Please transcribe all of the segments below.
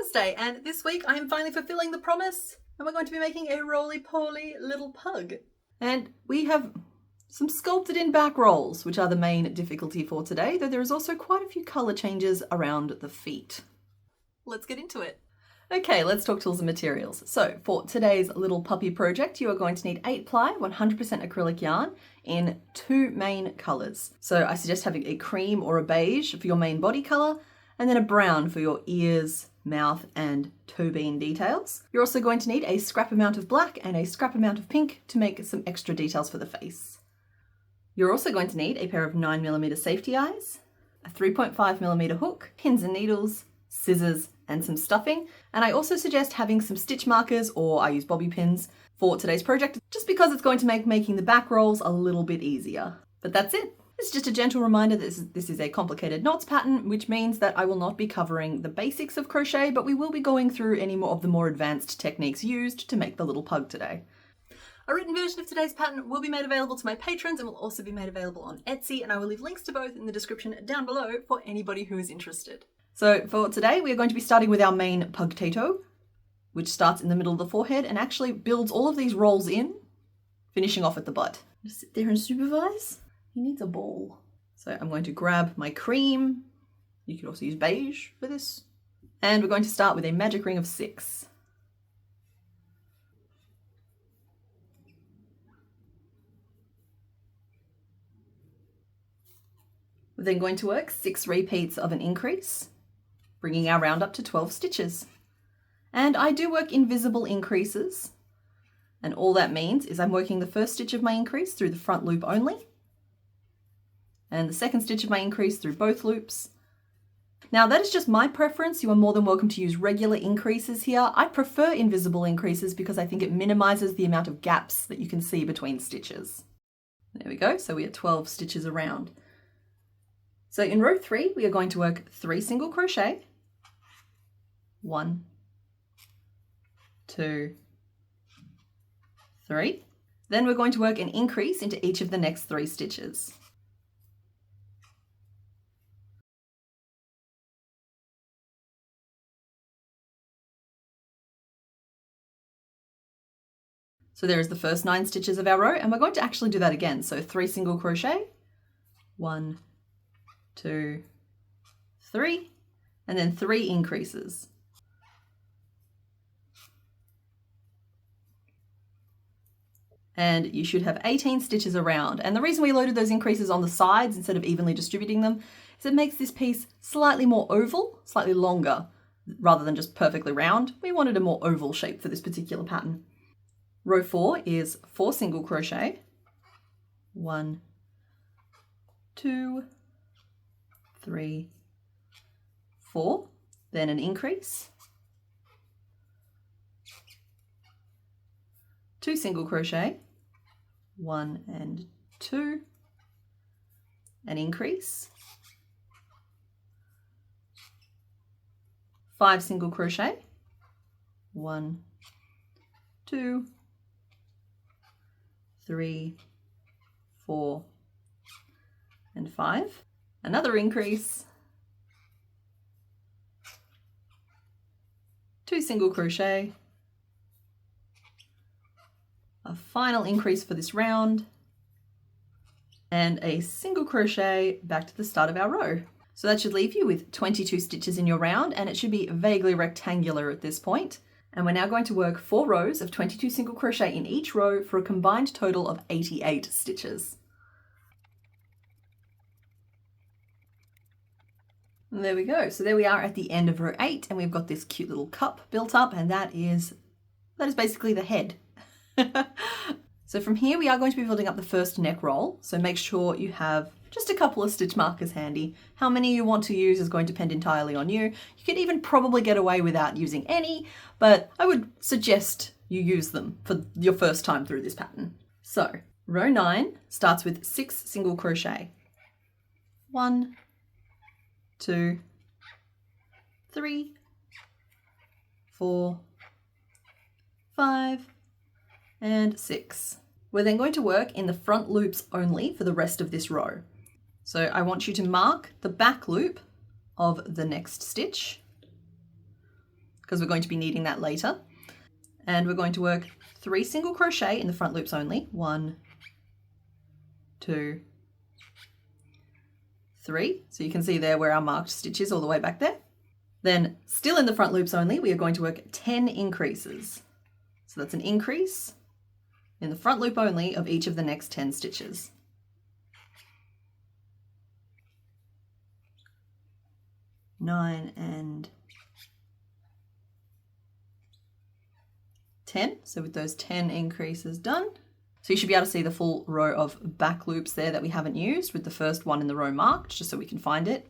Thursday, and this week I am finally fulfilling the promise, and we're going to be making a roly-poly little pug. And we have some sculpted in back rolls, which are the main difficulty for today, though there is also quite a few colour changes around the feet. Let's get into it. Okay, let's talk tools and materials. So for today's little puppy project, you are going to need 8-ply, 100% acrylic yarn in 2 main colours. So I suggest having a cream or a beige for your main body colour, and then a brown for your ears, mouth, and toe bean details. You're also going to need a scrap amount of black and a scrap amount of pink to make some extra details for the face. You're also going to need a pair of 9mm safety eyes, a 3.5mm hook, pins and needles, scissors, and some stuffing. And I also suggest having some stitch markers, or I use bobby pins, for today's project, just because it's going to make making the back rolls a little bit easier. But that's it. It's just a gentle reminder that this is a complicated knots pattern, which means that I will not be covering the basics of crochet, but we will be going through any more of the more advanced techniques used to make the little pug today. A written version of today's pattern will be made available to my patrons and will also be made available on Etsy, and I will leave links to both in the description down below for anybody who is interested. So for today, we are going to be starting with our main pug-tato, which starts in the middle of the forehead and actually builds all of these rolls in, finishing off at the butt. Just sit there and supervise. He needs a ball. So I'm going to grab my cream. You could also use beige for this. And we're going to start with a magic ring of 6. We're then going to work 6 repeats of an increase, bringing our round up to 12 stitches. And I do work invisible increases. And all that means is I'm working the first stitch of my increase through the front loop only, and the second stitch of my increase through both loops. Now that is just my preference. You are more than welcome to use regular increases here. I prefer invisible increases because I think it minimizes the amount of gaps that you can see between stitches. There we go, so we are 12 stitches around. So in row 3, we are going to work 3 single crochet, 1, 2, 3. Then we're going to work an increase into each of the next 3 stitches. So there is the first 9 stitches of our row, and we're going to actually do that again. So 3 single crochet, 1, 2, 3, and then 3 increases. And you should have 18 stitches around. And the reason we loaded those increases on the sides instead of evenly distributing them is it makes this piece slightly more oval, slightly longer, rather than just perfectly round. We wanted a more oval shape for this particular pattern. Row 4 is 4 single crochet, 1, 2, 3, 4, then an increase, 2 single crochet, 1 and 2, an increase, 5 single crochet, 1, 2, 3, 4, and 5. Another increase, 2 single crochet, a final increase for this round, and a single crochet back to the start of our row. So that should leave you with 22 stitches in your round, and it should be vaguely rectangular at this point. And we're now going to work 4 rows of 22 single crochet in each row for a combined total of 88 stitches. And there we go. So there we are at the end of row 8, and we've got this cute little cup built up, and that is basically the head. So from here we are going to be building up the first neck roll. So make sure you have just a couple of stitch markers handy. How many you want to use is going to depend entirely on you. You could even probably get away without using any, but I would suggest you use them for your first time through this pattern. So row 9 starts with 6 single crochet. 1, 2, 3, 4, 5, and 6. We're then going to work in the front loops only for the rest of this row. So I want you to mark the back loop of the next stitch because we're going to be needing that later. And we're going to work 3 single crochet in the front loops only. 1, 2, 3. So you can see there where our marked stitch is all the way back there. Then still in the front loops only, we are going to work 10 increases. So that's an increase in the front loop only of each of the next 10 stitches. Nine and 10. So with those 10 increases done, so you should be able to see the full row of back loops there that we haven't used with the first one in the row marked, just so we can find it.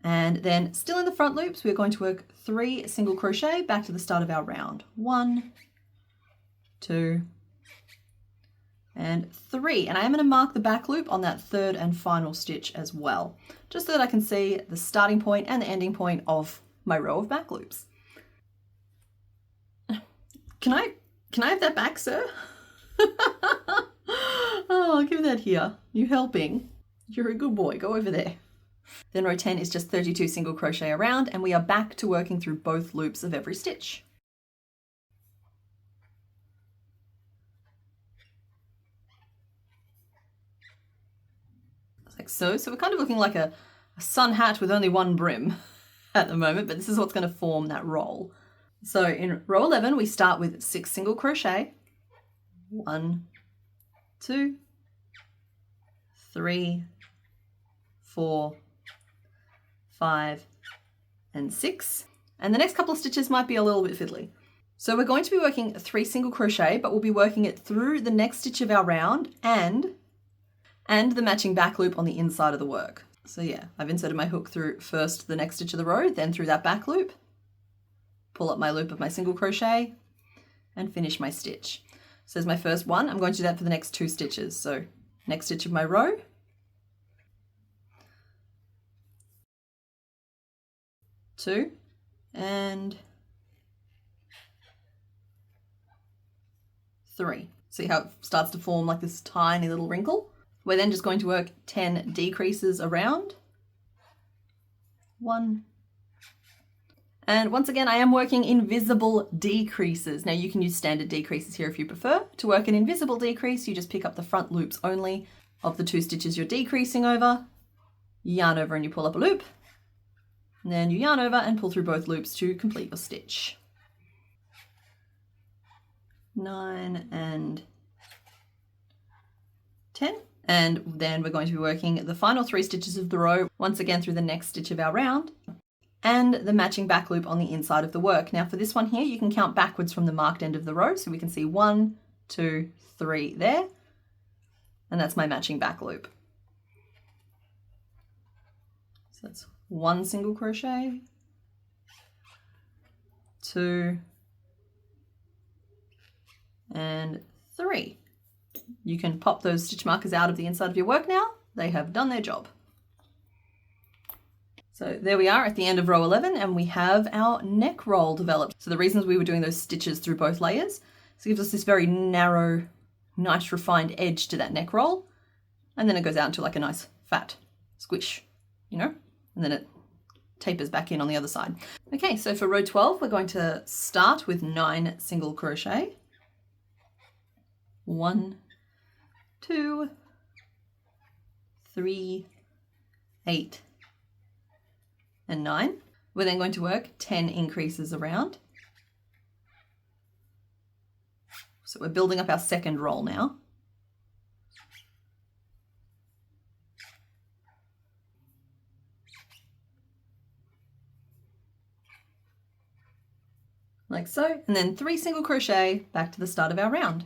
And then still in the front loops, we're going to work 3 single crochet back to the start of our round. 1, 2, and 3. And I am going to mark the back loop on that third and final stitch as well, just so that I can see the starting point and the ending point of my row of back loops. Can I have that back, sir? Oh, I'll give that here. You helping? You're a good boy. Go over there. Then row 10 is just 32 single crochet around, and we are back to working through both loops of every stitch. Like so. So we're kind of looking like a sun hat with only one brim at the moment, but this is what's going to form that roll. So in row 11, we start with 6 single crochet. 1, 2, 3, 4, 5, and 6. And the next couple of stitches might be a little bit fiddly. So we're going to be working 3 single crochet, but we'll be working it through the next stitch of our round and the matching back loop on the inside of the work. So yeah, I've inserted my hook through first the next stitch of the row, then through that back loop, pull up my loop of my single crochet, and finish my stitch. So as my first one, I'm going to do that for the next 2 stitches. So next stitch of my row, 2, and 3. See how it starts to form like this tiny little wrinkle? We're then just going to work 10 decreases around. 1. And once again, I am working invisible decreases. Now you can use standard decreases here if you prefer. To work an invisible decrease, you just pick up the front loops only of the 2 stitches you're decreasing over, you yarn over and you pull up a loop, and then you yarn over and pull through both loops to complete your stitch. 9 and 10. And then we're going to be working the final 3 stitches of the row, once again through the next stitch of our round, and the matching back loop on the inside of the work. Now for this one here, you can count backwards from the marked end of the row, so we can see 1, 2, 3 there, and that's my matching back loop. So that's 1 single crochet, 2, and 3. You can pop those stitch markers out of the inside of your work now. They have done their job. So there we are at the end of row 11, and we have our neck roll developed. So the reasons we were doing those stitches through both layers is it gives us this very narrow, nice refined edge to that neck roll, and then it goes out into like a nice fat squish, you know, and then it tapers back in on the other side. Okay, so for row 12, we're going to start with 9 single crochet. 1, 2, 3, 8, and 9. We're then going to work 10 increases around. So we're building up our second roll now. Like so, and then 3 single crochet back to the start of our round.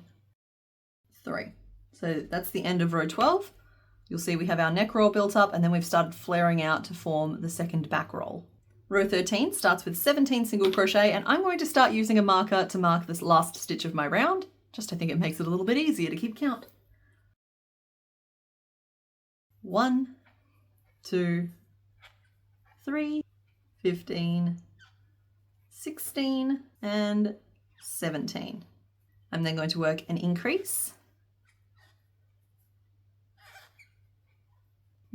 3. So that's the end of row 12. You'll see we have our neck roll built up, and then we've started flaring out to form the second back roll. Row 13 starts with 17 single crochet, and I'm going to start using a marker to mark this last stitch of my round. Just I think it makes it a little bit easier to keep count. 1, 2, 3, 15, 16, and 17. I'm then going to work an increase,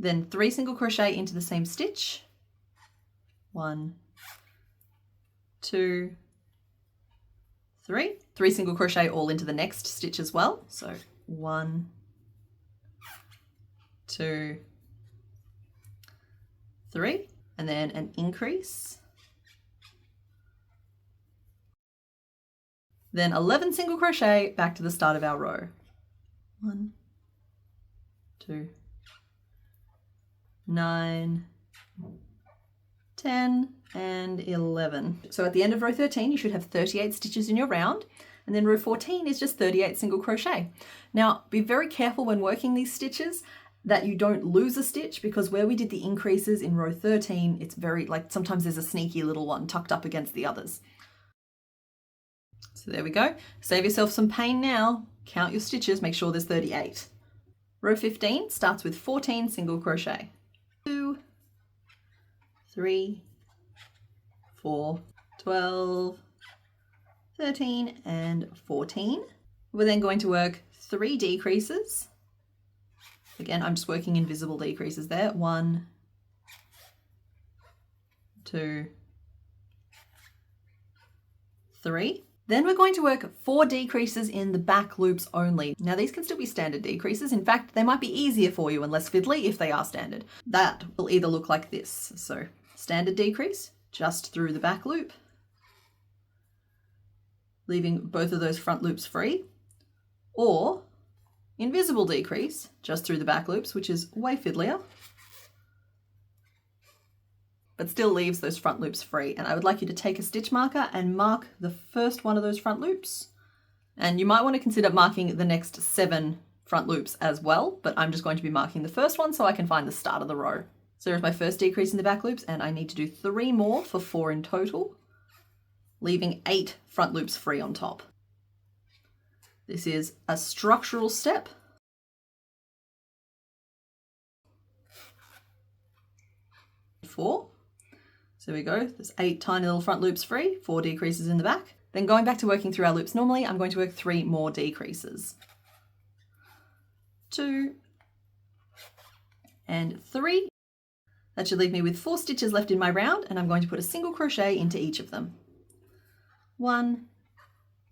then 3 single crochet into the same stitch. 1, 2, 3. 3 single crochet all into the next stitch as well. So 1, 2, 3, and then an increase. Then 11 single crochet back to the start of our row. 1, 2, 9, 10, and 11. So at the end of row 13, you should have 38 stitches in your round, and then row 14 is just 38 single crochet. Now, be very careful when working these stitches that you don't lose a stitch, because where we did the increases in row 13, it's very, like, sometimes there's a sneaky little one tucked up against the others. So there we go. Save yourself some pain now. Count your stitches, make sure there's 38. Row 15 starts with 14 single crochet. 2, 3, 4, 12, 13, and 14. We're then going to work 3 decreases. Again, I'm just working invisible decreases there. 1, 2, 3. Then we're going to work 4 decreases in the back loops only. Now these can still be standard decreases. In fact, they might be easier for you and less fiddly if they are standard. That will either look like this. So standard decrease just through the back loop, leaving both of those front loops free, or invisible decrease just through the back loops, which is way fiddlier, but still leaves those front loops free. And I would like you to take a stitch marker and mark the first one of those front loops. And you might want to consider marking the next 7 front loops as well, but I'm just going to be marking the first one so I can find the start of the row. So there's my first decrease in the back loops, and I need to do 3 more for 4 in total, leaving 8 front loops free on top. This is a structural step. Four. So we go, there's 8 tiny little front loops free, 4 decreases in the back. Then going back to working through our loops normally, I'm going to work 3 more decreases. 2 and 3. That should leave me with 4 stitches left in my round, and I'm going to put a single crochet into each of them. 1,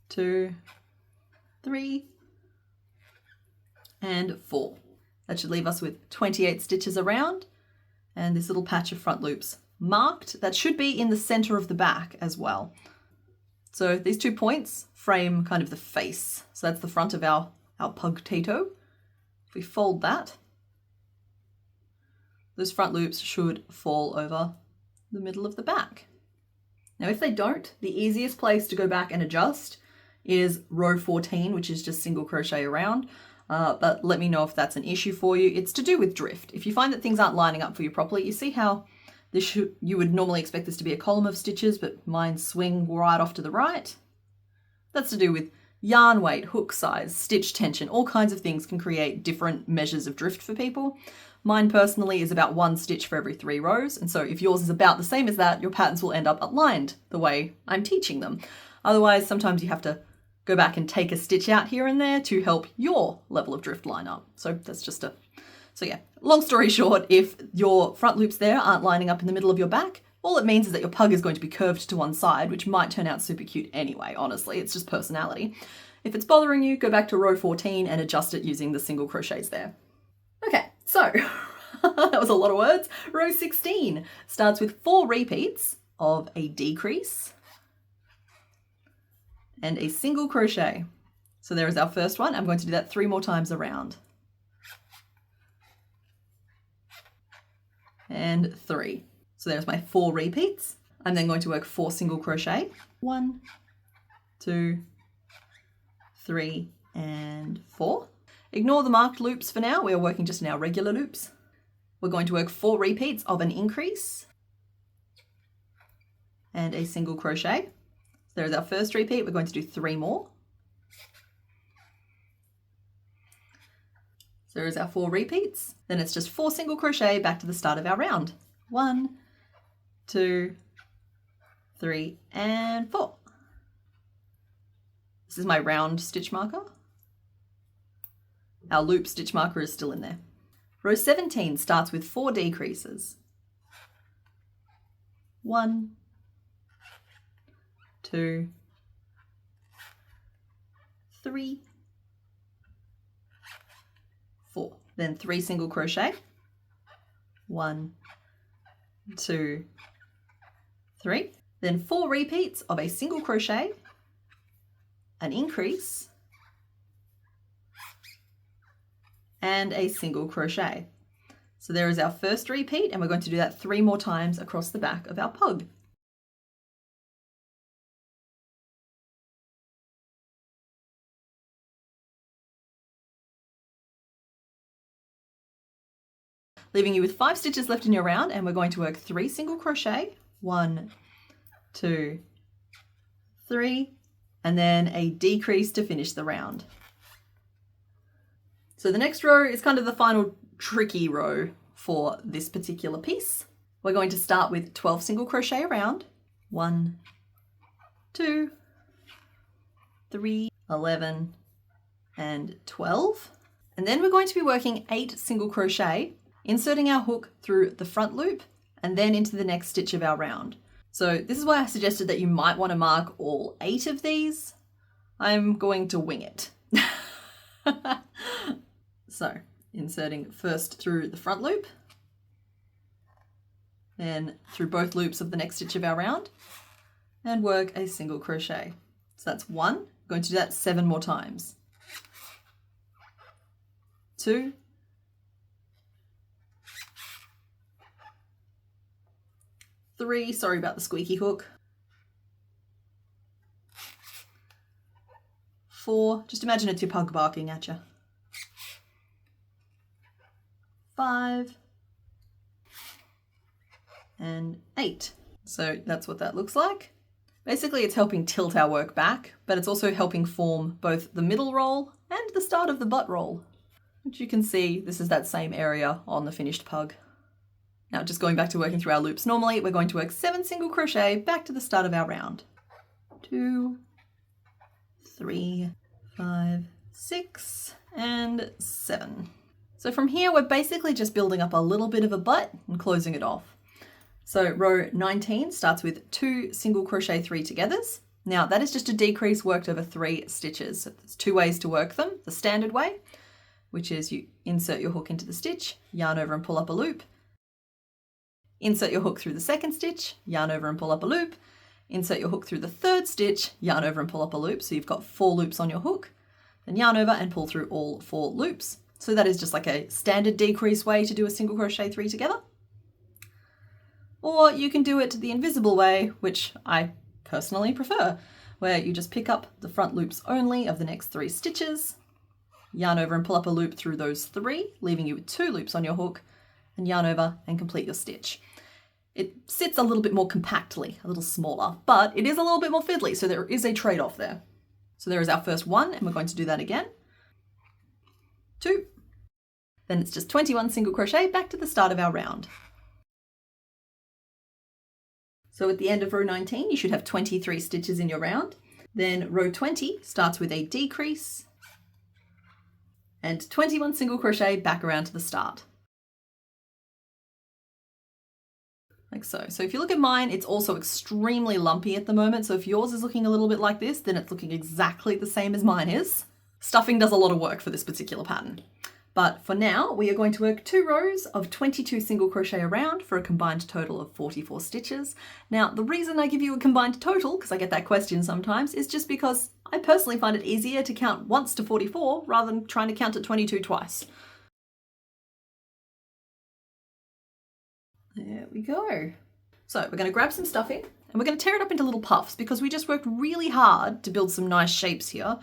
2, 3, and 4. That should leave us with 28 stitches around, and this little patch of front loops marked. That should be in the center of the back as well. So these 2 points frame kind of the face. So that's the front of our pug-tato. If we fold that, those front loops should fall over the middle of the back. Now, if they don't, the easiest place to go back and adjust is row 14, which is just single crochet around. But let me know if that's an issue for you. It's to do with drift. If you find that things aren't lining up for you properly, you see how you would normally expect this to be a column of stitches, but mine swing right off to the right. That's to do with yarn weight, hook size, stitch tension, all kinds of things can create different measures of drift for people. Mine personally is about 1 stitch for every 3 rows. And so if yours is about the same as that, your patterns will end up aligned the way I'm teaching them. Otherwise, sometimes you have to go back and take a stitch out here and there to help your level of drift line up. So that's just so yeah, long story short, if your front loops there aren't lining up in the middle of your back, all it means is that your pug is going to be curved to one side, which might turn out super cute anyway, honestly, it's just personality. If it's bothering you, go back to row 14 and adjust it using the single crochets there. Okay, so that was a lot of words. Row 16 starts with 4 repeats of a decrease and a single crochet. So there is our first one. I'm going to do that 3 more times around. And 3. So there's my 4 repeats. I'm then going to work 4 single crochet. 1, 2, 3, and 4. Ignore the marked loops for now. We are working just in our regular loops. We're going to work 4 repeats of an increase and a single crochet. So there's our first repeat. We're going to do 3 more. So there's our 4 repeats. Then it's just 4 single crochet back to the start of our round. 1, 2, 3, and 4. This is my round stitch marker. Our loop stitch marker is still in there. Row 17 starts with 4 decreases. 1, 2, 3, 4. Then 3 single crochet. 1, 2, 3. Then 4 repeats of a single crochet, an increase, and a single crochet. So there is our first repeat, and we're going to do that 3 more times across the back of our pug. Leaving you with 5 stitches left in your round, and we're going to work 3 single crochet, 1, 2, 3, and then a decrease to finish the round. So the next row is kind of the final tricky row for this particular piece. We're going to start with 12 single crochet around, 1, 2, 3, 11, and 12. And then we're going to be working 8 single crochet, inserting our hook through the front loop and then into the next stitch of our round. So this is why I suggested that you might want to mark all 8 of these. I'm going to wing it. So inserting first through the front loop, then through both loops of the next stitch of our round, and work a single crochet. So that's 1. I'm going to do that 7 more times. 2, 3, sorry about the squeaky hook. 4, just imagine it's your pug barking at you. 5, and 8. So that's what that looks like. Basically, it's helping tilt our work back, but it's also helping form both the middle roll and the start of the butt roll, which you can see this is that same area on the finished pug. Now, just going back to working through our loops normally, we're going to work 7 single crochet back to the start of our round. 2, 3, 5, 6, and 7. So from here, we're basically just building up a little bit of a butt and closing it off. So row 19 starts with 2 single crochet 3 togethers. Now that is just a decrease worked over 3 stitches. So there's 2 ways to work them. The standard way, which is you insert your hook into the stitch, yarn over and pull up a loop. Insert your hook through the second stitch, yarn over and pull up a loop. Insert your hook through the third stitch, yarn over and pull up a loop. So you've got 4 loops on your hook. Then yarn over and pull through all 4 loops. So that is just like a standard decrease way to do a single crochet 3 together. Or you can do it the invisible way, which I personally prefer, where you just pick up the front loops only of the next 3 stitches, yarn over and pull up a loop through those 3, leaving you with 2 loops on your hook, and yarn over and complete your stitch. It sits a little bit more compactly, a little smaller, but it is a little bit more fiddly, so there is a trade-off there. So there is our first 1, and we're going to do that again. 2. Then it's just 21 single crochet back to the start of our round. So at the end of row 19, you should have 23 stitches in your round. Then row 20 starts with a decrease and 21 single crochet back around to the start. Like so. So if you look at mine, it's also extremely lumpy at the moment. So if yours is looking a little bit like this, then it's looking exactly the same as mine is. Stuffing does a lot of work for this particular pattern. But for now, we are going to work 2 rows of 22 single crochet around for a combined total of 44 stitches. Now, the reason I give you a combined total, because I get that question sometimes, is just because I personally find it easier to count once to 44 rather than trying to count to 22 twice. There we go. So we're going to grab some stuffing and we're going to tear it up into little puffs because we just worked really hard to build some nice shapes here.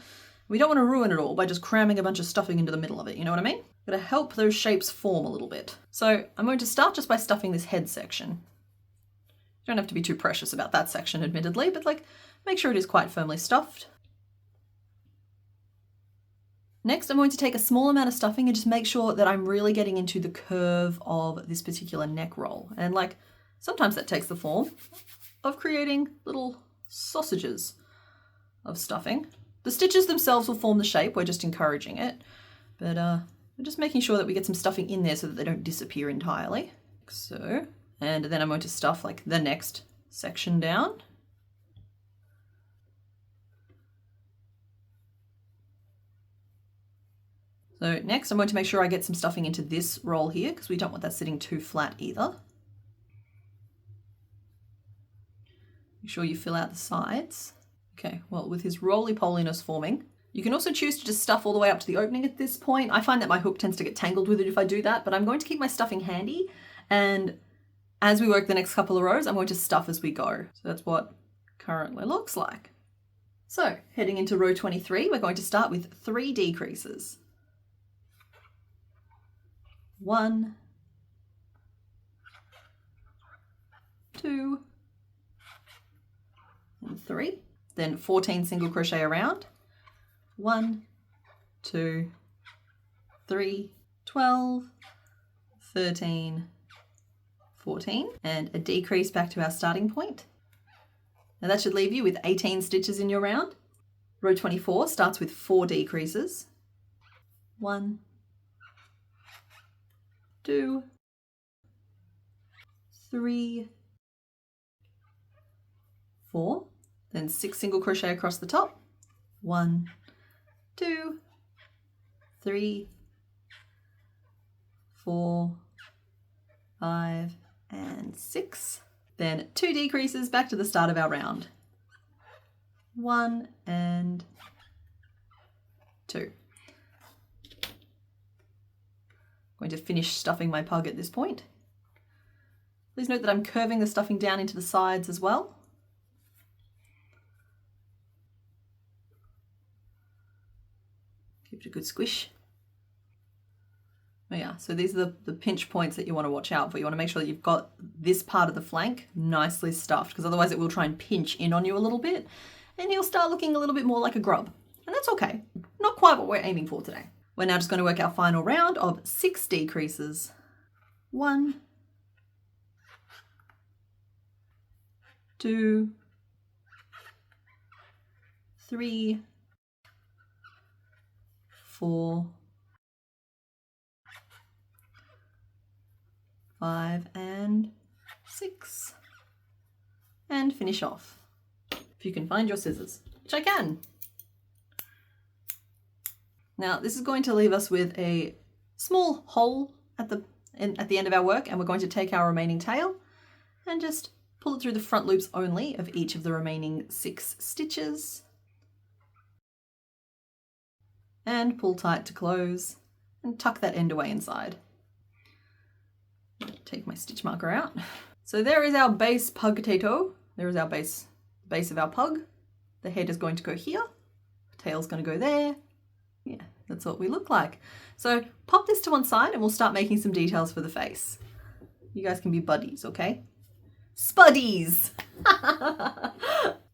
We don't want to ruin it all by just cramming a bunch of stuffing into the middle of it, you know what I mean? We're going to help those shapes form a little bit. So I'm going to start just by stuffing this head section. You don't have to be too precious about that section, admittedly, but like make sure it is quite firmly stuffed. Next, I'm going to take a small amount of stuffing and just make sure that I'm really getting into the curve of this particular neck roll. And like, sometimes that takes the form of creating little sausages of stuffing. The stitches themselves will form the shape, we're just encouraging it. But we're just making sure that we get some stuffing in there so that they don't disappear entirely. Like so. And then I'm going to stuff like the next section down. So next I'm going to make sure I get some stuffing into this roll here because we don't want that sitting too flat either. Make sure you fill out the sides. Okay, well, with his roly-poliness forming, you can also choose to just stuff all the way up to the opening at this point. I find that my hook tends to get tangled with it if I do that, but I'm going to keep my stuffing handy, and as we work the next couple of rows, I'm going to stuff as we go. So that's what currently looks like. So heading into row 23, we're going to start with 3 decreases. 1, 2, and 3. Then 14 single crochet around. 1, 2, 3, 12, 13, 14, and a decrease back to our starting point. Now that should leave you with 18 stitches in your round. Row 24 starts with 4 decreases. 1, 2, 3, 4, then 6 single crochet across the top. 1, 2, 3, 4, 5, and 6. Then 2 decreases back to the start of our round. 1 and 2. I'm going to finish stuffing my pug at this point. Please note that I'm curving the stuffing down into the sides as well. Give it a good squish. Oh yeah, so these are the pinch points that you want to watch out for. You want to make sure that you've got this part of the flank nicely stuffed, because otherwise it will try and pinch in on you a little bit and he'll start looking a little bit more like a grub. And that's okay. Not quite what we're aiming for today. We're now just going to work our final round of 6 decreases. 1, 2, 3, 4, 5, and 6. And finish off. If you can find your scissors, which I can. Now this is going to leave us with a small hole at the end of our work, and we're going to take our remaining tail and just pull it through the front loops only of each of the remaining 6 stitches. And pull tight to close and tuck that end away inside. Take my stitch marker out. So there is our base pug potato. There is our base of our pug. The head is going to go here. The tail's going to go there. Yeah, that's what we look like. So pop this to one side and we'll start making some details for the face. You guys can be buddies, okay? Spuddies!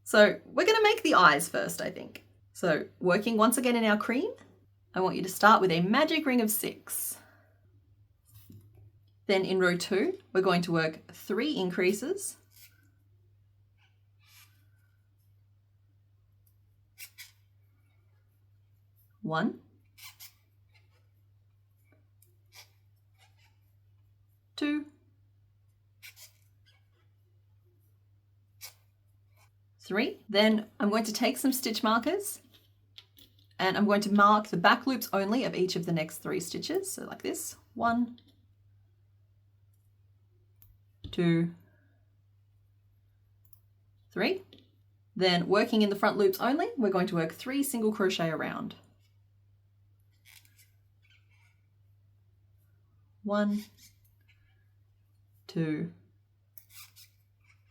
So we're going to make the eyes first, I think. So working once again in our cream, I want you to start with a magic ring of 6. Then in row 2, we're going to work 3 increases. 1, 2, 3. Then I'm going to take some stitch markers and I'm going to mark the back loops only of each of the next 3 stitches. So like this, 1, 2, 3. Then working in the front loops only, we're going to work 3 single crochet around. 1, 2,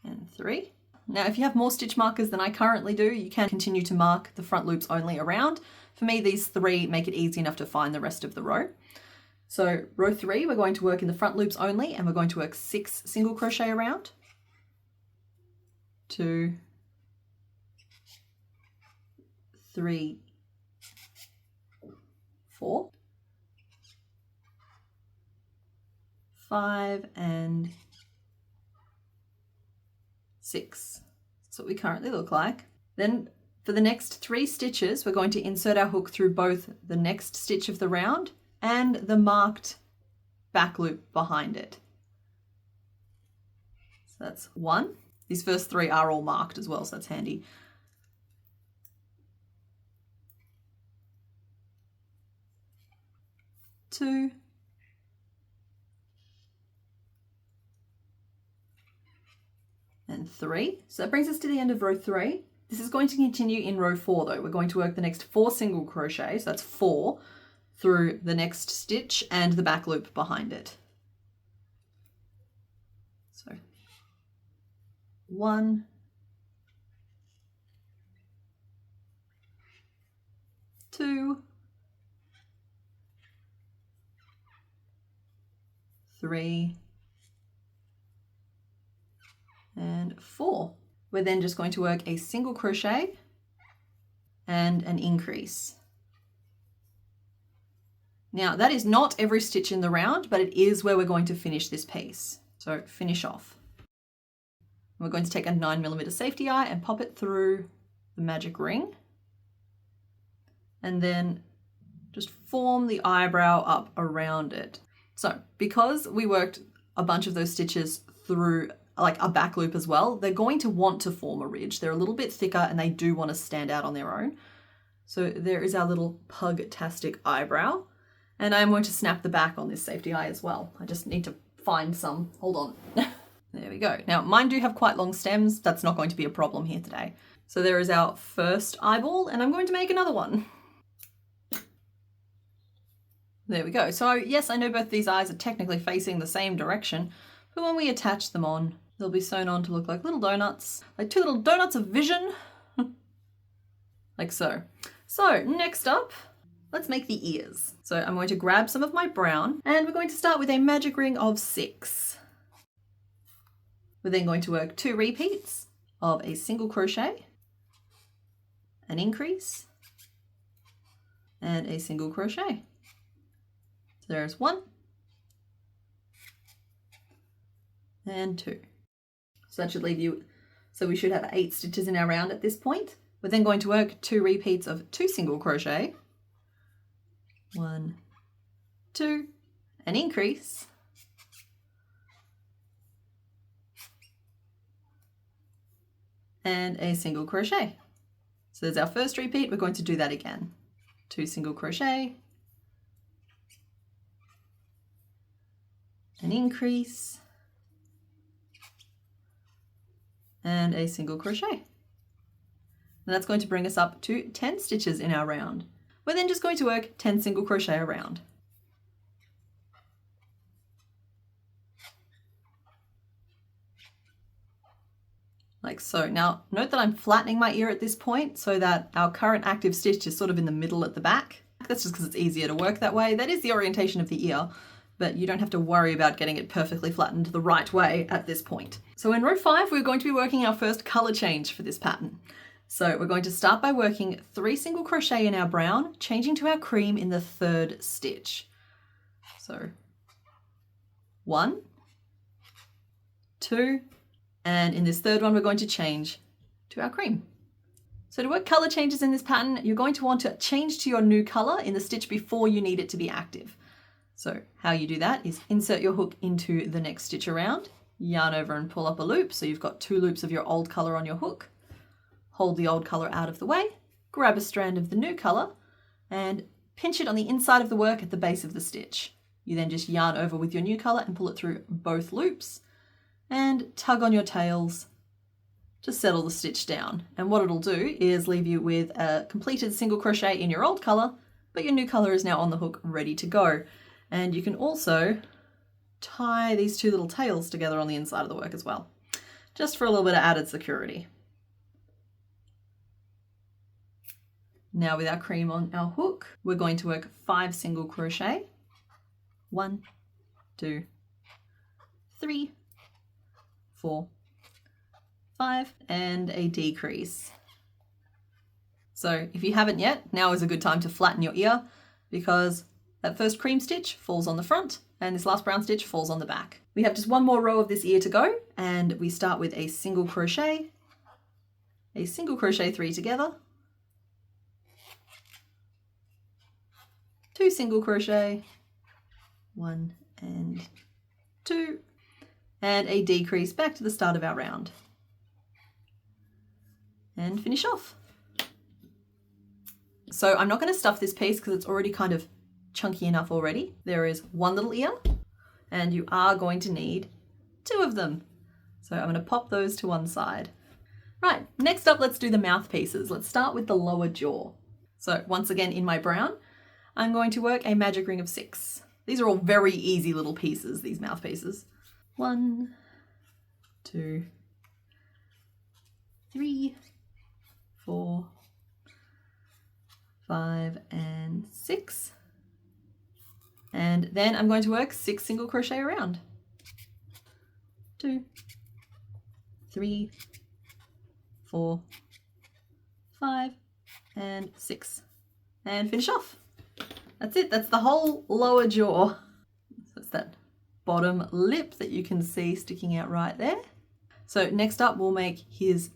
and 3. Now, if you have more stitch markers than I currently do, you can continue to mark the front loops only around. For me, these 3 make it easy enough to find the rest of the row. So row 3, we're going to work in the front loops only, and we're going to work 6 single crochet around. 2, 3, 4, 5, and 6. That's what we currently look like. Then for the next 3 stitches, we're going to insert our hook through both the next stitch of the round and the marked back loop behind it. So that's 1. These first 3 are all marked as well, so that's handy. 2, and 3. So that brings us to the end of row 3. This is going to continue in row 4 though. We're going to work the next 4 single crochets, so that's 4, through the next stitch and the back loop behind it. So 1, 2, 3, and 4. We're then just going to work a single crochet and an increase. Now that is not every stitch in the round, but it is where we're going to finish this piece. So finish off. We're going to take a 9mm safety eye and pop it through the magic ring, and then just form the eyebrow up around it. So because we worked a bunch of those stitches through like a back loop as well, they're going to want to form a ridge. They're a little bit thicker and they do want to stand out on their own. So there is our little pug-tastic eyebrow. And I'm going to snap the back on this safety eye as well. I just need to find some. Hold on. There we go. Now mine do have quite long stems. That's not going to be a problem here today. So there is our first eyeball, and I'm going to make another one. There we go. So yes, I know both these eyes are technically facing the same direction, but when we attach them on, they'll be sewn on to look like little donuts, like 2 little donuts of vision, like so. So next up, let's make the ears. So I'm going to grab some of my brown, and we're going to start with a magic ring of 6. We're then going to work 2 repeats of a single crochet, an increase, and a single crochet. So there's 1 and 2. So that should leave you, so we should have 8 stitches in our round at this point. We're then going to work 2 repeats of 2 single crochet, 1, 2, an increase, and a single crochet. So there's our first repeat. We're going to do that again. 2 single crochet, an increase, and a single crochet. And that's going to bring us up to 10 stitches in our round. We're then just going to work 10 single crochet around. Like so. Now note that I'm flattening my ear at this point so that our current active stitch is sort of in the middle at the back. That's just because it's easier to work that way. That is the orientation of the ear, but you don't have to worry about getting it perfectly flattened the right way at this point. So in row 5, we're going to be working our first color change for this pattern. So we're going to start by working 3 single crochet in our brown, changing to our cream in the 3rd stitch. So 1, 2, and in this 3rd one, we're going to change to our cream. So to work color changes in this pattern, you're going to want to change to your new color in the stitch before you need it to be active. So how you do that is insert your hook into the next stitch around, yarn over and pull up a loop. So you've got 2 loops of your old color on your hook. Hold the old color out of the way, grab a strand of the new color and pinch it on the inside of the work at the base of the stitch. You then just yarn over with your new color and pull it through both loops and tug on your tails to settle the stitch down. And what it'll do is leave you with a completed single crochet in your old color, but your new color is now on the hook ready to go. And you can also tie these 2 little tails together on the inside of the work as well, just for a little bit of added security. Now with our cream on our hook, we're going to work 5 single crochet, 1, 2, 3, 4, 5, and a decrease. So if you haven't yet, now is a good time to flatten your ear because that first cream stitch falls on the front and this last brown stitch falls on the back. We have just 1 more row of this ear to go, and we start with a single crochet 3 together, 2 single crochet, 1 and 2, and a decrease back to the start of our round. And finish off. So I'm not going to stuff this piece because it's already kind of chunky enough already. There is one little ear, and you are going to need 2 of them. So I'm going to pop those to one side. Right, next up, let's do the mouthpieces. Let's start with the lower jaw. So once again, in my brown, I'm going to work a magic ring of 6. These are all very easy little pieces, these mouthpieces. 1, 2, 3, 4, 5, and 6. And then I'm going to work 6 single crochet around. 2, 3, 4, 5, and 6. And finish off. That's it. That's the whole lower jaw. So it's that bottom lip that you can see sticking out right there. So next up, we'll make his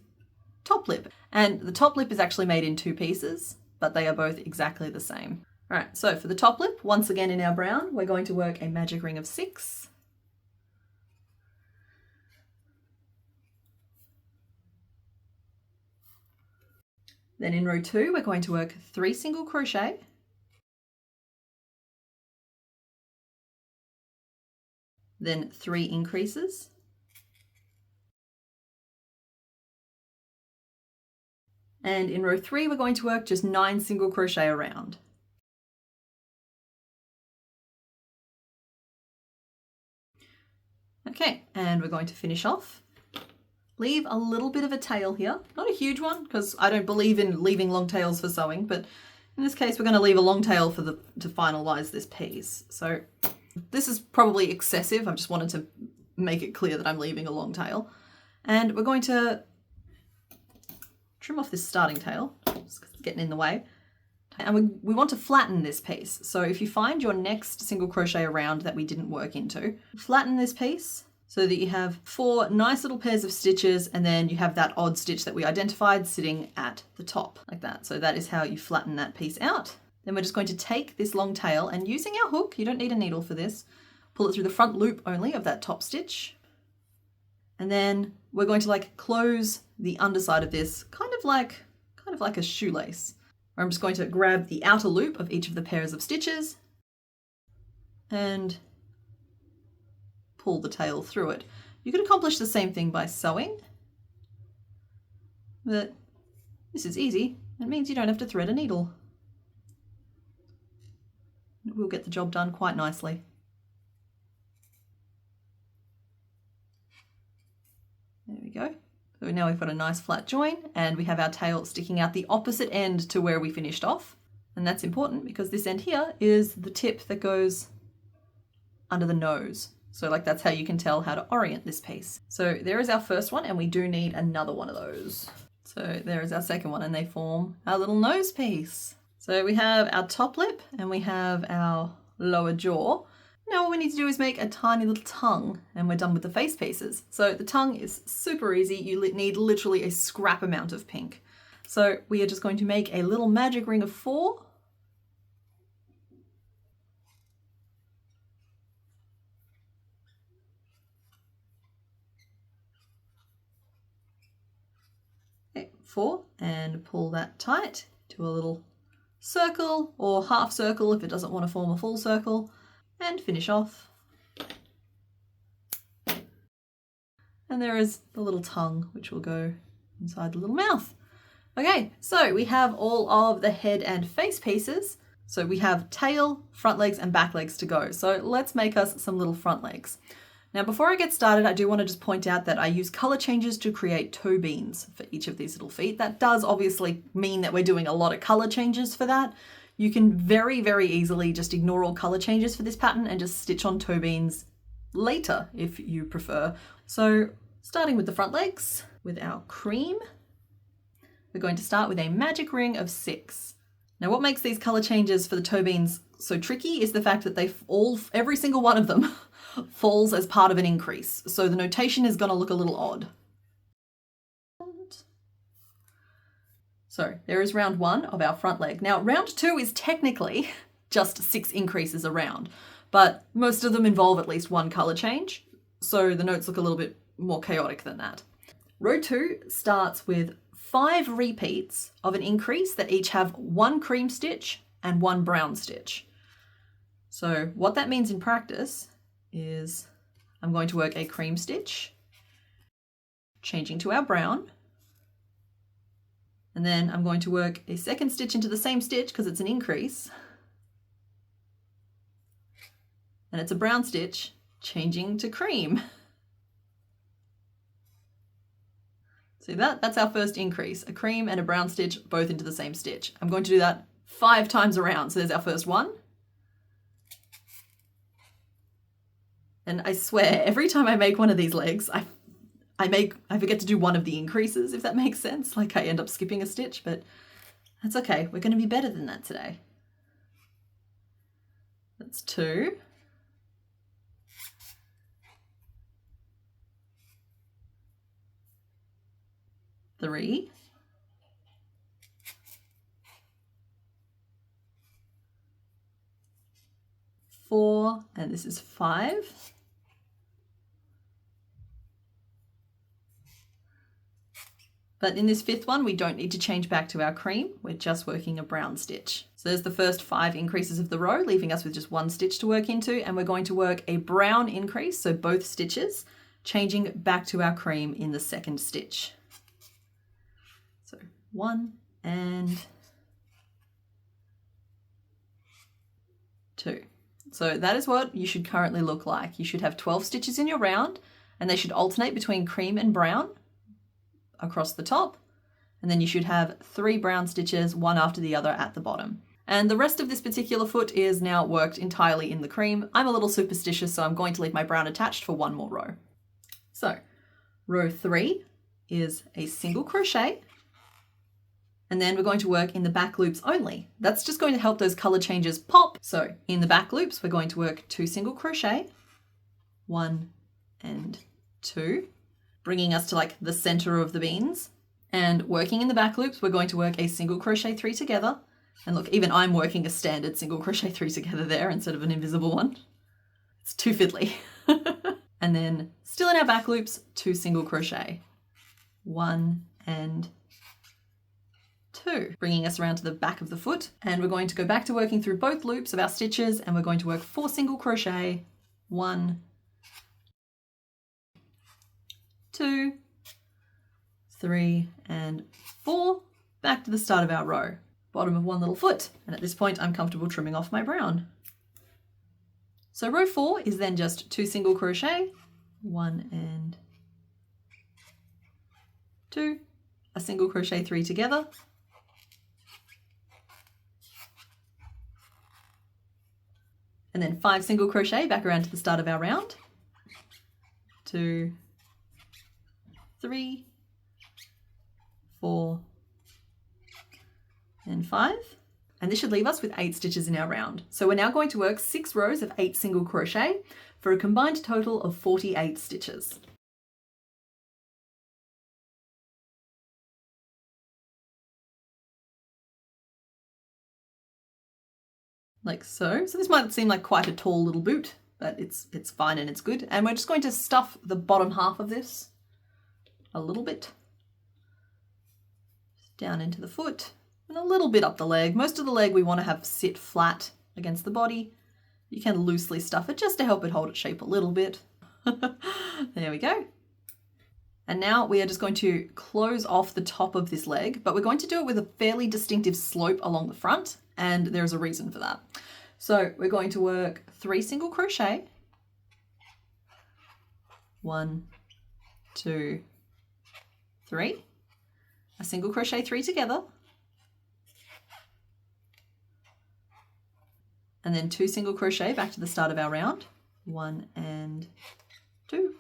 top lip. And the top lip is actually made in 2 pieces, but they are both exactly the same. All right, so for the top lip, once again in our brown, we're going to work a magic ring of 6. Then in row 2, we're going to work 3 single crochet. Then 3 increases. And in row 3, we're going to work just 9 single crochet around. Okay, and we're going to finish off. Leave a little bit of a tail here, not a huge one, because I don't believe in leaving long tails for sewing, but in this case, we're going to leave a long tail to finalize this piece. So this is probably excessive. I just wanted to make it clear that I'm leaving a long tail. And we're going to trim off this starting tail, it's getting in the way. And we want to flatten this piece. So if you find your next single crochet around that we didn't work into, flatten this piece so that you have 4 nice little pairs of stitches, and then you have that odd stitch that we identified sitting at the top like that. So that is how you flatten that piece out. Then we're just going to take this long tail and using our hook, you don't need a needle for this, pull it through the front loop only of that top stitch. And then we're going to like close the underside of this kind of like a shoelace. Where I'm just going to grab the outer loop of each of the pairs of stitches and pull the tail through it. You could accomplish the same thing by sewing, but this is easy. It means you don't have to thread a needle. We'll get the job done quite nicely. There we go. So now we've got a nice flat join and we have our tail sticking out the opposite end to where we finished off. And that's important because this end here is the tip that goes under the nose. So like that's how you can tell how to orient this piece. So there is our first one and we do need another one of those. So there is our second one and they form our little nose piece. So we have our top lip and we have our lower jaw. Now what we need to do is make a tiny little tongue and we're done with the face pieces. So the tongue is super easy. You need literally a scrap amount of pink. So we are just going to make a little magic ring of 4. Okay, 4 and pull that tight to a little circle or half circle if it doesn't want to form a full circle. And finish off. And there is the little tongue, which will go inside the little mouth. Okay, so we have all of the head and face pieces. So we have tail, front legs, and back legs to go. So let's make us some little front legs. Now, before I get started, I do want to just point out that I use color changes to create toe beans for each of these little feet. That does obviously mean that we're doing a lot of color changes for that. You can very, very easily just ignore all color changes for this pattern and just stitch on toe beans later if you prefer. So starting with the front legs with our cream, we're going to start with a magic ring of 6. Now what makes these color changes for the toe beans so tricky is the fact that every single one of them falls as part of an increase. So the notation is going to look a little odd. So there is round 1 of our front leg. Now round 2 is technically just 6 increases around, but most of them involve at least 1 color change. So the notes look a little bit more chaotic than that. Row 2 starts with 5 repeats of an increase that each have 1 cream stitch and 1 brown stitch. So what that means in practice is I'm going to work a cream stitch, changing to our brown, and then I'm going to work a second stitch into the same stitch because it's an increase, and it's a brown stitch, changing to cream. See that? That's our first increase, a cream and a brown stitch both into the same stitch. I'm going to do that 5 times around. So there's our first one. And I swear, every time I make one of these legs, I forget to do one of the increases, if that makes sense. Like I end up skipping a stitch, but that's okay. We're going to be better than that today. That's 2. 3. 4, and this is 5. But in this 5th one, we don't need to change back to our cream. We're just working a brown stitch. So there's the first 5 increases of the row, leaving us with just 1 stitch to work into. And we're going to work a brown increase, so both stitches, changing back to our cream in the second stitch. So 1 and 2. So that is what you should currently look like. You should have 12 stitches in your round, and they should alternate between cream and brown across the top. And then you should have 3 brown stitches, one after the other at the bottom. And the rest of this particular foot is now worked entirely in the cream. I'm a little superstitious, so I'm going to leave my brown attached for one more row. So row 3 is a single crochet, and then we're going to work in the back loops only. That's just going to help those color changes pop. So in the back loops, we're going to work 2 single crochet, 1 and 2, bringing us to like the center of the beans. And working in the back loops, we're going to work a single crochet 3 together. And look, even I'm working a standard single crochet 3 together there instead of an invisible one. It's too fiddly. And then still in our back loops, 2 single crochet, 1 and 2, bringing us around to the back of the foot. And we're going to go back to working through both loops of our stitches, and we're going to work 4 single crochet, 1, 2, 3, and 4, back to the start of our row, bottom of one little foot. And at this point, I'm comfortable trimming off my brown. So row 4 is then just 2 single crochet, 1 and 2, a single crochet 3 together, and then 5 single crochet back around to the start of our round, 2, 3, 4, and 5. And this should leave us with 8 stitches in our round. So we're now going to work 6 rows of 8 single crochet for a combined total of 48 stitches. Like so. So this might seem like quite a tall little boot, but it's fine and it's good. And we're just going to stuff the bottom half of this a little bit down into the foot and a little bit up the leg. Most of the leg we want to have sit flat against the body. You can loosely stuff it just to help it hold its shape a little bit. There we go. And now we are just going to close off the top of this leg, but we're going to do it with a fairly distinctive slope along the front, and there's a reason for that. So we're going to work 3 single crochet, 1, 2, 3, a single crochet 3 together, and then 2 single crochet back to the start of our round, 1 and 2.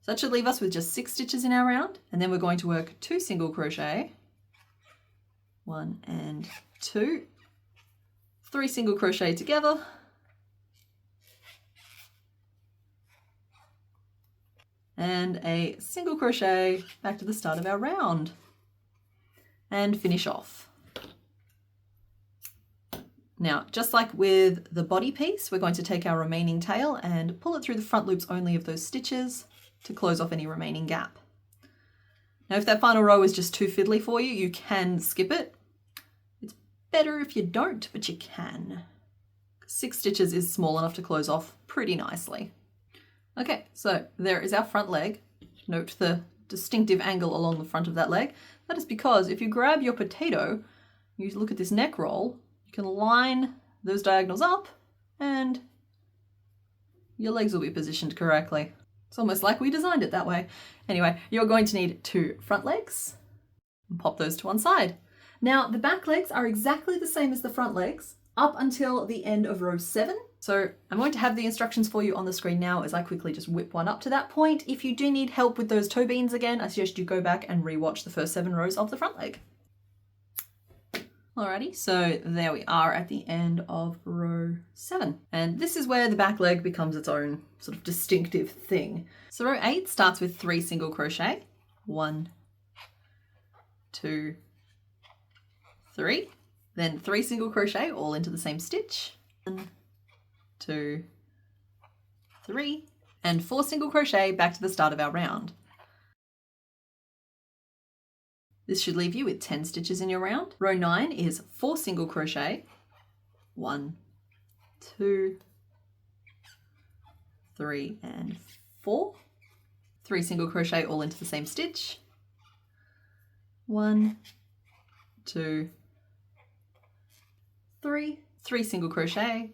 So that should leave us with just 6 stitches in our round, and then we're going to work 2 single crochet, 1 and 2, 3 single crochet together, and a single crochet back to the start of our round, and finish off. Now, just like with the body piece, we're going to take our remaining tail and pull it through the front loops only of those stitches to close off any remaining gap. Now, if that final row is just too fiddly for you, you can skip it. It's better if you don't, but you can, 6 stitches is small enough to close off pretty nicely. Okay, so there is our front leg. Note the distinctive angle along the front of that leg. That is because if you grab your potato, you look at this neck roll, you can line those diagonals up and your legs will be positioned correctly. It's almost like we designed it that way. Anyway, you're going to need 2 front legs and pop those to one side. Now the back legs are exactly the same as the front legs up until the end of row 7. So I'm going to have the instructions for you on the screen now as I quickly just whip one up to that point. If you do need help with those toe beans again, I suggest you go back and rewatch the first 7 rows of the front leg. Alrighty, so there we are at the end of row 7. And this is where the back leg becomes its own sort of distinctive thing. So row 8 starts with 3 single crochet. 1, 2, 3. Then 3 single crochet all into the same stitch. 1, 2, 3. And 4 single crochet back to the start of our round. This should leave you with 10 stitches in your round. Row 9 is 4 single crochet. 1, 2, 3, and 4. 3 single crochet all into the same stitch. 1, 2, 3. 3 single crochet.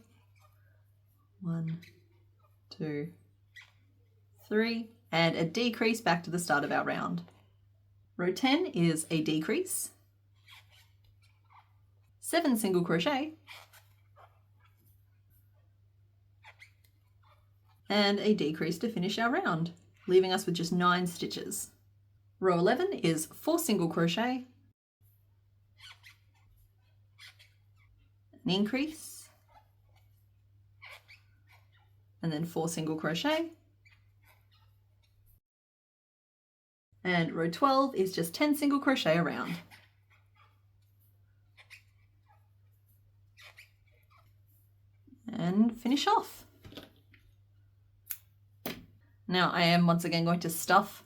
1, 2, 3. And a decrease back to the start of our round. Row 10 is a decrease, 7 single crochet, and a decrease to finish our round, leaving us with just 9 stitches. Row 11 is 4 single crochet, an increase, and then 4 single crochet. And row 12 is just 10 single crochet around. And finish off. Now I am once again going to stuff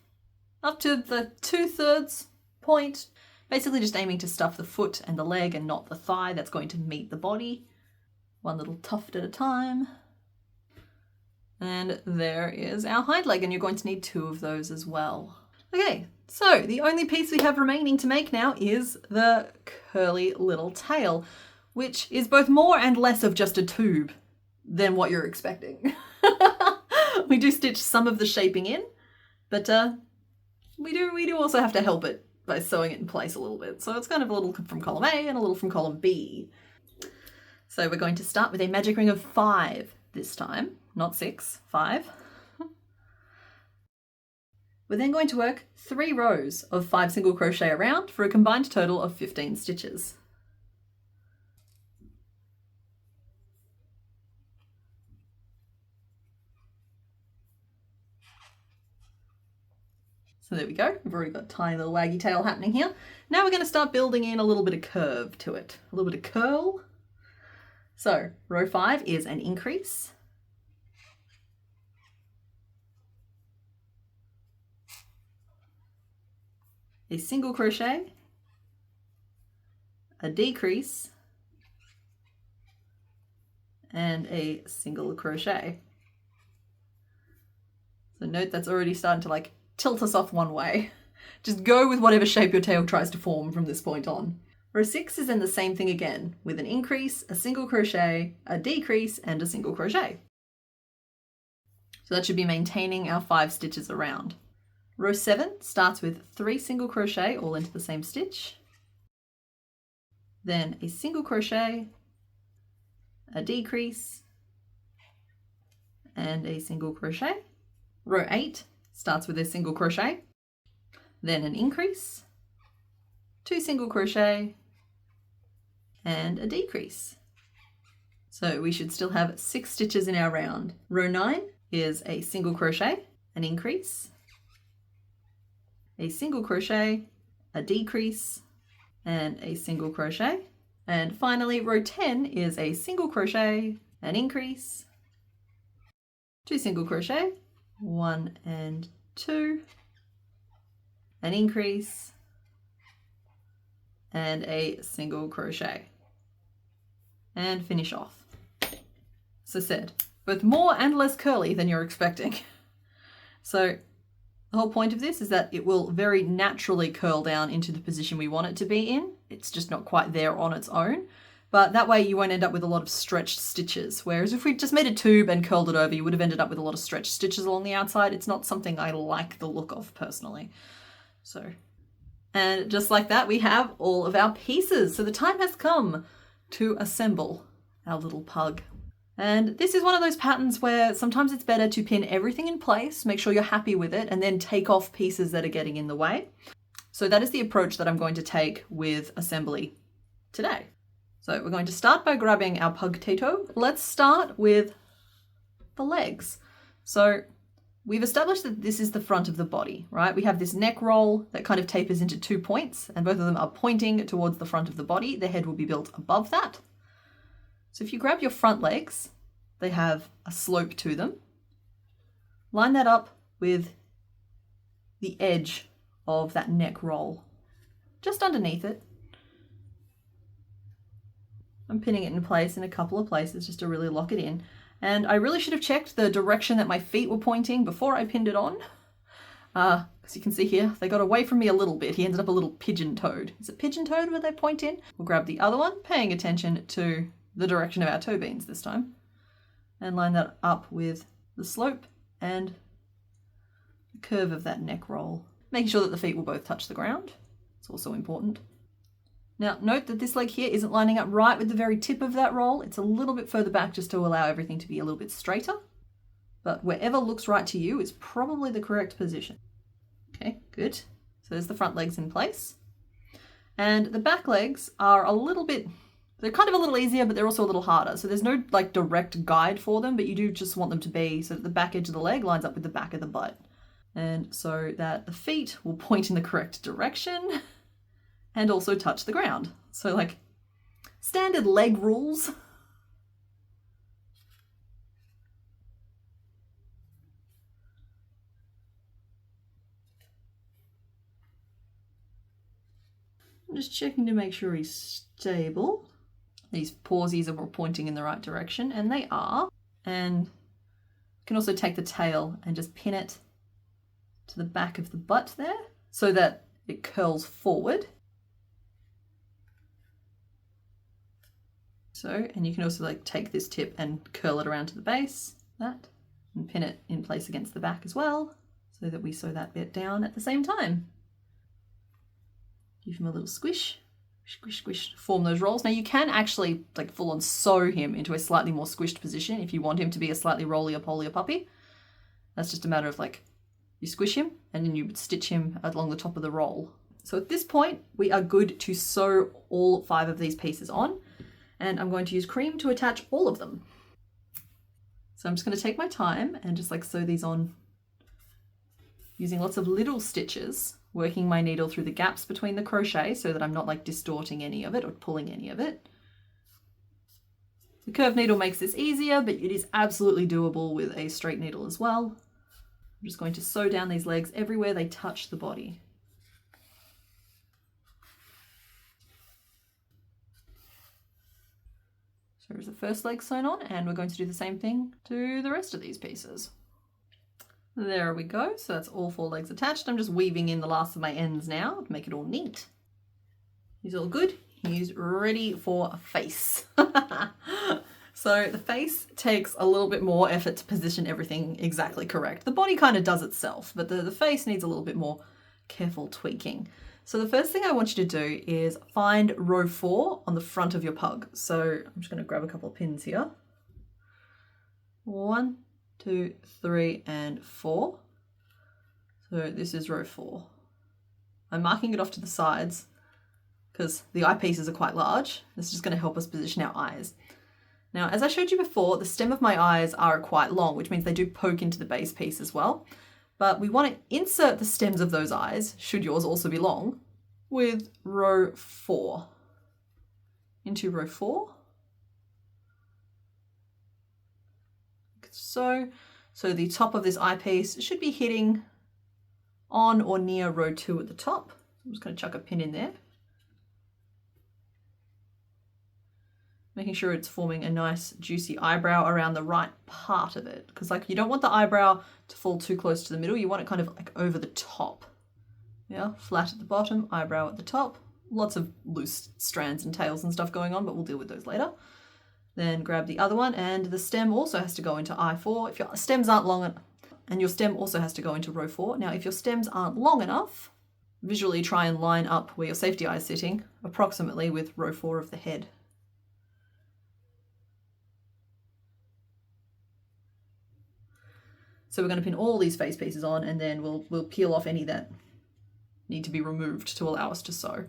up to the 2/3 point, basically just aiming to stuff the foot and the leg and not the thigh that's going to meet the body. One little tuft at a time. And there is our hind leg, and you're going to need 2 of those as well. Okay, so the only piece we have remaining to make now is the curly little tail, which is both more and less of just a tube than what you're expecting. We do stitch some of the shaping in, but we do also have to help it by sewing it in place a little bit. So it's kind of a little from column A and a little from column B. So we're going to start with a magic ring of 5 this time, not 6, 5. We're then going to work 3 rows of 5 single crochet around for a combined total of 15 stitches. So there we go. We've already got a tiny little waggy tail happening here. Now we're going to start building in a little bit of curve to it, a little bit of curl. So row 5 is an increase. A single crochet, a decrease, and a single crochet. So note that's already starting to like tilt us off one way. Just go with whatever shape your tail tries to form from this point on. Row 6 is then the same thing again, with an increase, a single crochet, a decrease, and a single crochet. So that should be maintaining our 5 stitches around. Row 7 starts with 3 single crochet all into the same stitch, then a single crochet, a decrease, and a single crochet. Row 8 starts with a single crochet, then an increase, 2 single crochet, and a decrease. So we should still have 6 stitches in our round. Row 9 is a single crochet, an increase, a single crochet, a decrease, and a single crochet. And finally, row 10 is a single crochet, an increase, 2 single crochet, 1 and 2, an increase, and a single crochet. And finish off. as I said, both more and less curly than you're expecting. So the whole point of this is that it will very naturally curl down into the position we want it to be in. It's just not quite there on its own. But that way you won't end up with a lot of stretched stitches. Whereas if we just made a tube and curled it over, you would have ended up with a lot of stretched stitches along the outside. It's not something I like the look of personally. So, and just like that, we have all of our pieces. So the time has come to assemble our little pug. And this is one of those patterns where sometimes it's better to pin everything in place, make sure you're happy with it, and then take off pieces that are getting in the way. So that is the approach that I'm going to take with assembly today. So we're going to start by grabbing our pug-tato. Let's start with the legs. So we've established that this is the front of the body, right? We have this neck roll that kind of tapers into 2 points, and both of them are pointing towards the front of the body. The head will be built above that. So if you grab your front legs, they have a slope to them. Line that up with the edge of that neck roll, just underneath it. I'm pinning it in place in a couple of places just to really lock it in. And I really should have checked the direction that my feet were pointing before I pinned it on. As you can see here, they got away from me a little bit. He ended up a little pigeon-toed. Is it pigeon-toed where they point in? We'll grab the other one, paying attention to the direction of our toe beans this time. And line that up with the slope and the curve of that neck roll. Making sure that the feet will both touch the ground. It's also important. Now note that this leg here isn't lining up right with the very tip of that roll. It's a little bit further back just to allow everything to be a little bit straighter. But wherever looks right to you is probably the correct position. Okay, good. So there's the front legs in place. And the back legs are a little bit, they're kind of a little easier, but they're also a little harder. So there's no like direct guide for them, but you do just want them to be so that the back edge of the leg lines up with the back of the butt. And so that the feet will point in the correct direction and also touch the ground. So like standard leg rules. I'm just checking to make sure he's stable. These pawsies are pointing in the right direction, and they are. And you can also take the tail and just pin it to the back of the butt there so that it curls forward. So, and you can also like take this tip and curl it around to the base, that, and pin it in place against the back as well, so that we sew that bit down at the same time. Give him a little squish, squish, squish, form those rolls. Now you can actually like full on sew him into a slightly more squished position if you want him to be a slightly roly-polier puppy. That's just a matter of like, you squish him and then you stitch him along the top of the roll. So at this point, we are good to sew all 5 of these pieces on. And I'm going to use cream to attach all of them. So I'm just going to take my time and just like sew these on using lots of little stitches, working my needle through the gaps between the crochet so that I'm not like distorting any of it or pulling any of it. The curved needle makes this easier, but it is absolutely doable with a straight needle as well. I'm just going to sew down these legs everywhere they touch the body. There's the first leg sewn on, and we're going to do the same thing to the rest of these pieces. There we go. So that's all 4 legs attached. I'm just weaving in the last of my ends now to make it all neat. He's all good. He's ready for a face. So the face takes a little bit more effort to position everything exactly correct. The body kind of does itself, but the face needs a little bit more careful tweaking. So the first thing I want you to do is find row 4 on the front of your pug. So I'm just going to grab a couple of pins here. 1, 2, 3, and 4. So this is row 4. I'm marking it off to the sides because the eyepieces are quite large. This is just going to help us position our eyes. Now, as I showed you before, the stem of my eyes are quite long, which means they do poke into the base piece as well. But we want to insert the stems of those eyes, should yours also be long, with row 4. Into row 4. Like so. So the top of this eyepiece should be hitting on or near row 2 at the top. I'm just going to chuck a pin in there. making sure it's forming a nice juicy eyebrow around the right part of it. Because like you don't want the eyebrow to fall too close to the middle. You want it kind of like over the top. Yeah, flat at the bottom, eyebrow at the top. Lots of loose strands and tails and stuff going on, but we'll deal with those later. Then grab the other one, and the stem also has to go into I4. If your stems aren't long enough, and your stem also has to go into row 4. Now, if your stems aren't long enough, visually try and line up where your safety eye is sitting, approximately with row 4 of the head. So we're going to pin all these face pieces on, and then we'll peel off any that need to be removed to allow us to sew.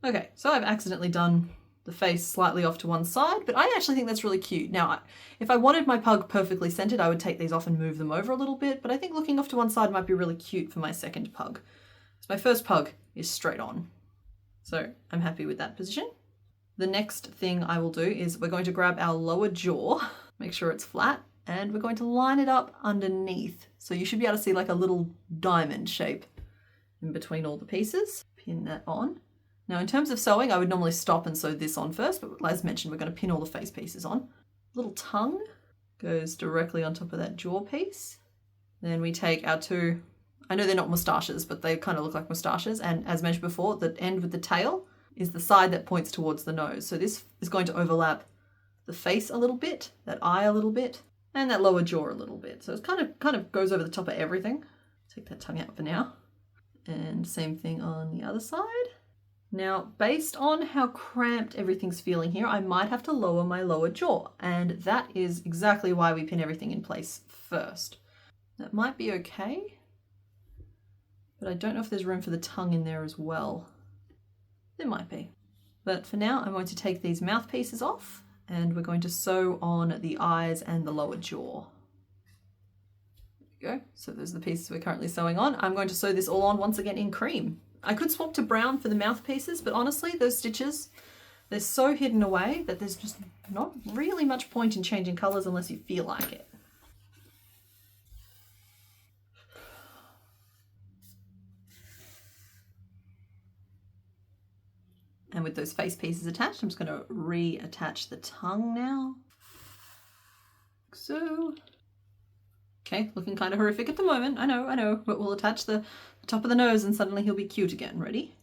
Okay, so I've accidentally done the face slightly off to one side, but I actually think that's really cute. Now, if I wanted my pug perfectly centered, I would take these off and move them over a little bit, but I think looking off to one side might be really cute for my second pug. So my first pug is straight on. So I'm happy with that position. The next thing I will do is we're going to grab our lower jaw, make sure it's flat, and we're going to line it up underneath. So you should be able to see like a little diamond shape in between all the pieces. Pin that on. Now in terms of sewing, I would normally stop and sew this on first, but as mentioned, we're going to pin all the face pieces on. Little tongue goes directly on top of that jaw piece. Then we take our two, I know they're not moustaches, but they kind of look like moustaches. And as mentioned before, the end with the tail is the side that points towards the nose. So this is going to overlap the face a little bit, that eye a little bit, and that lower jaw a little bit. So it kind of goes over the top of everything. Take that tongue out for now. And same thing on the other side. Now, based on how cramped everything's feeling here, I might have to lower my lower jaw. And that is exactly why we pin everything in place first. That might be okay, but I don't know if there's room for the tongue in there as well. There might be. But for now, I'm going to take these mouthpieces off, and we're going to sew on the eyes and the lower jaw. There we go. So those are the pieces we're currently sewing on. I'm going to sew this all on once again in cream. I could swap to brown for the mouthpieces, but honestly, those stitches, they're so hidden away that there's just not really much point in changing colors unless you feel like it. And with those face pieces attached, I'm just going to reattach the tongue now. Like so. Okay, looking kind of horrific at the moment. I know, but we'll attach the top of the nose and suddenly he'll be cute again. Ready?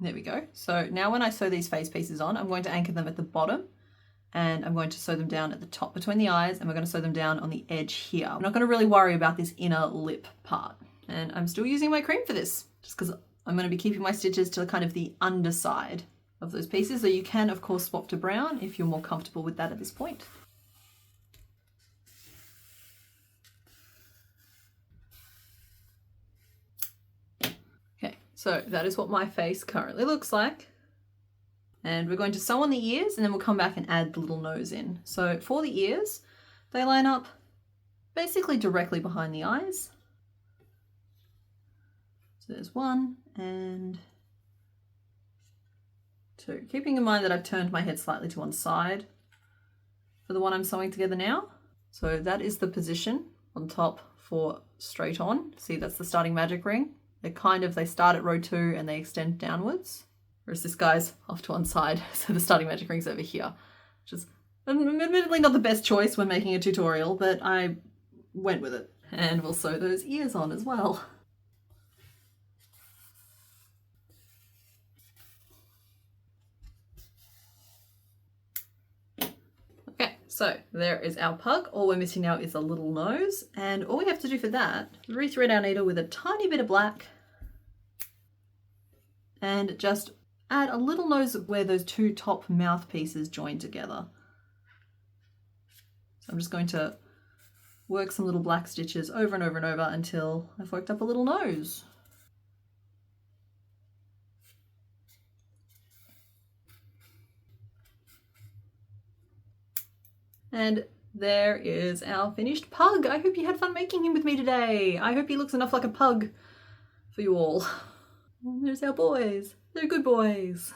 There we go. So now when I sew these face pieces on, I'm going to anchor them at the bottom, and I'm going to sew them down at the top between the eyes, and we're going to sew them down on the edge here. I'm not going to really worry about this inner lip part. And I'm still using my cream for this, just because I'm going to be keeping my stitches to kind of the underside of those pieces. So you can, of course, swap to brown if you're more comfortable with that at this point. Okay, so that is what my face currently looks like. And we're going to sew on the ears, and then we'll come back and add the little nose in. So for the ears, they line up basically directly behind the eyes. So there's one and two. Keeping in mind that I've turned my head slightly to one side for the one I'm sewing together now. So that is the position on top for straight on. See, that's the starting magic ring. They start at row 2 and they extend downwards. Whereas this guy's off to one side, so the starting magic ring's over here, which is admittedly not the best choice when making a tutorial, but I went with it. And we'll sew those ears on as well. Okay, so there is our pug. All we're missing now is a little nose, and all we have to do for that is rethread our needle with a tiny bit of black and just add a little nose where those two top mouthpieces join together. So I'm just going to work some little black stitches over and over and over until I've worked up a little nose. And there is our finished pug. I hope you had fun making him with me today. I hope he looks enough like a pug for you all. And there's our boys. They're good boys.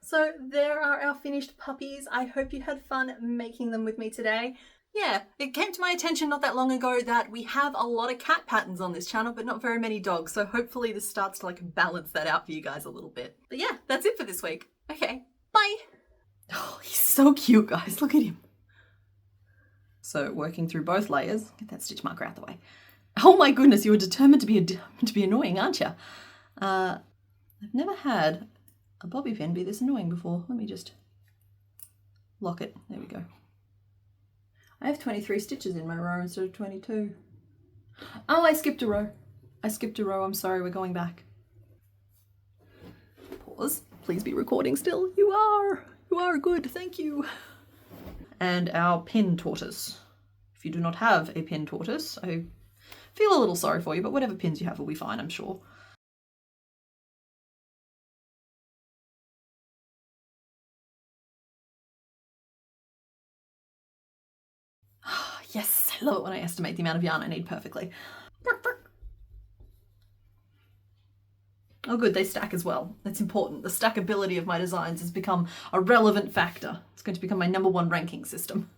So there are our finished puppies. I hope you had fun making them with me today. yeah, it came to my attention not that long ago that we have a lot of cat patterns on this channel, but not very many dogs. So hopefully this starts to like balance that out for you guys a little bit. But yeah, that's it for this week. Okay, bye. Oh, he's so cute, guys. Look at him. So working through both layers, get that stitch marker out the way. Oh my goodness, you were determined to be annoying, aren't you? I've never had a bobby pin be this annoying before. Let me just lock it. There we go. I have 23 stitches in my row instead of 22. Oh, I skipped a row. I'm sorry, we're going back. Pause. Please be recording still. You are good, thank you. And our pin tortoise. If you do not have a pin tortoise, I feel a little sorry for you, but whatever pins you have will be fine, I'm sure. Yes, I love it when I estimate the amount of yarn I need perfectly. Oh good, they stack as well. That's important. The stackability of my designs has become a relevant factor. It's going to become my #1 ranking system.